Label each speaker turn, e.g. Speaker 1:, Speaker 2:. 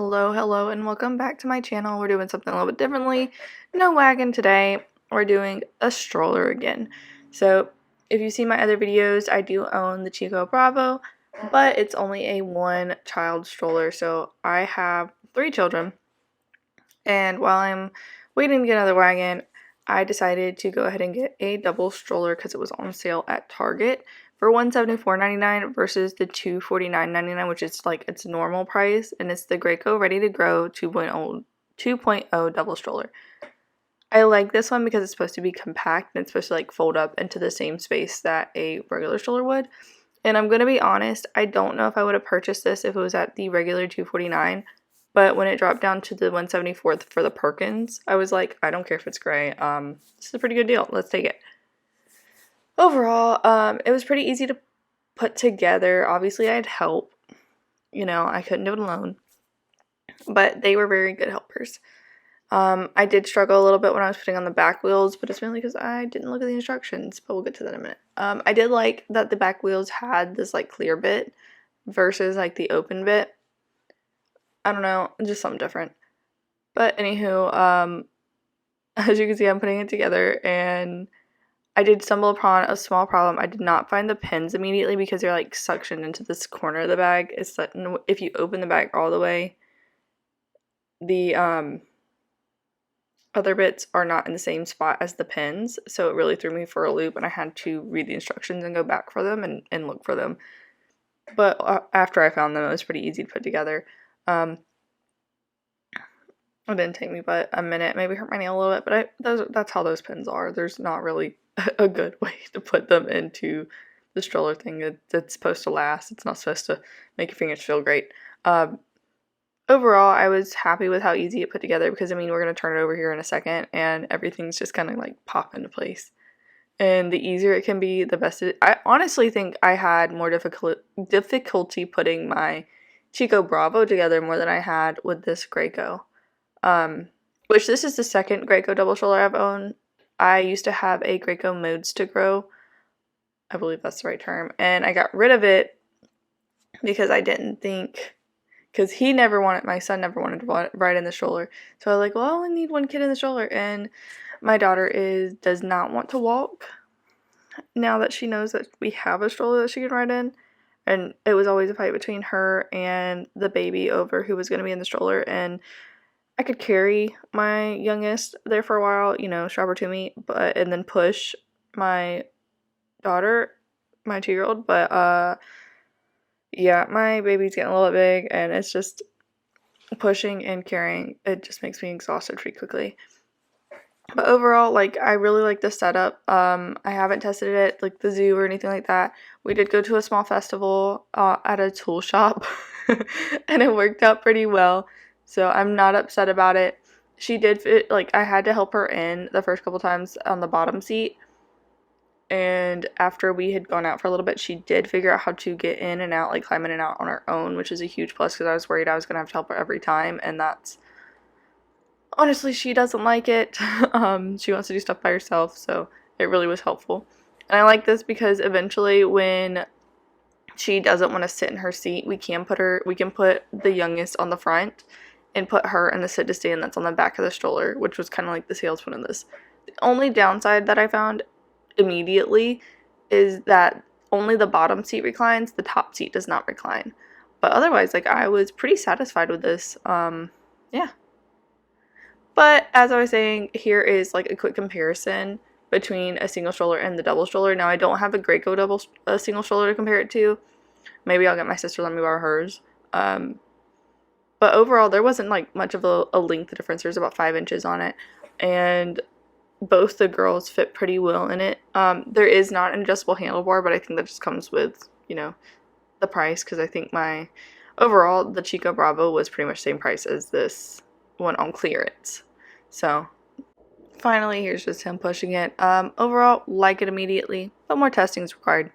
Speaker 1: Hello, and welcome back to my channel. We're doing something a little bit differently. No wagon today. We're doing a stroller again. So, if you see my other videos, I do own the Chicco Bravo, but it's only a one-child stroller. So, I have 3 children, and while I'm waiting to get another wagon, I decided to go ahead and get a double stroller because it was on sale at Target for $174.99 versus the $249.99, which is like its normal price, and it's the Graco ReadytoGrow 2.0 double stroller. I like this one because it's supposed to be compact and it's supposed to like fold up into the same space that a regular stroller would. And I'm going to be honest, I don't know if I would have purchased this if it was at the regular $249, but when it dropped down to the $174 for the Perkins, I was like, I don't care if it's gray. This is a pretty good deal. Let's take it. Overall, it was pretty easy to put together. Obviously, I had help. You know, I couldn't do it alone. But they were very good helpers. I did struggle a little bit when I was putting on the back wheels, but it's mainly because I didn't look at the instructions, but we'll get to that in a minute. I did like that the back wheels had this, like, clear bit versus, like, the open bit. I don't know, just something different. But anywho, as you can see, I'm putting it together, and I did stumble upon a small problem. I did not find the pins immediately because they're like suctioned into this corner of the bag. It's that if you open the bag all the way, the other bits are not in the same spot as the pins. So it really threw me for a loop, and I had to read the instructions and go back for them and look for them. But after I found them, it was pretty easy to put together. It didn't take me but a minute, maybe hurt my nail a little bit, but that's how those pins are. There's not really a good way to put them into the stroller thing. It's supposed to last. It's not supposed to make your fingers feel great. Overall, I was happy with how easy it put together because, I mean, we're going to turn it over here in a second, and everything's just kind of like pop into place. And the easier it can be, the best I honestly think I had more difficulty putting my Chicco Bravo together more than I had with this Graco. Which this is the second Graco double stroller I've owned. I used to have a Graco Modes to Grow. I believe that's the right term. And I got rid of it because I didn't think, because my son never wanted to ride in the stroller. So I was like, well, I only need one kid in the stroller. And my daughter does not want to walk now that she knows that we have a stroller that she can ride in. And it was always a fight between her and the baby over who was going to be in the stroller. And I could carry my youngest there for a while, you know, strap her to me, and then push my daughter, my 2-year-old, but yeah, my baby's getting a little bit big, and it's just pushing and carrying, it just makes me exhausted pretty quickly. But overall, like, I really like the setup. I haven't tested it at, like, the zoo or anything like that. We did go to a small festival at a tool shop, and it worked out pretty well. So I'm not upset about it. She did fit, like, I had to help her in the first couple times on the bottom seat. And after we had gone out for a little bit, she did figure out how to get in and out, like climb in and out on her own, which is a huge plus because I was worried I was going to have to help her every time. And that's, honestly, she doesn't like it. She wants to do stuff by herself, so it really was helpful. And I like this because eventually when she doesn't want to sit in her seat, we can put the youngest on the front and put her in the sit to stand that's on the back of the stroller, which was kind of like the sales point of this. The only downside that I found immediately is that only the bottom seat reclines, the top seat does not recline. But otherwise, like, I was pretty satisfied with this. Yeah. But as I was saying, here is like a quick comparison between a single stroller and the double stroller. Now, I don't have a Graco single stroller to compare it to. Maybe I'll get my sister to let me borrow hers. But overall, there wasn't like much of a length difference. There's about 5 inches on it, and both the girls fit pretty well in it. There is not an adjustable handlebar, but I think that just comes with, you know, the price, because I think overall, the Chicco Bravo was pretty much the same price as this one on clearance. So, finally, here's just him pushing it. Overall, like it immediately, but more testing is required.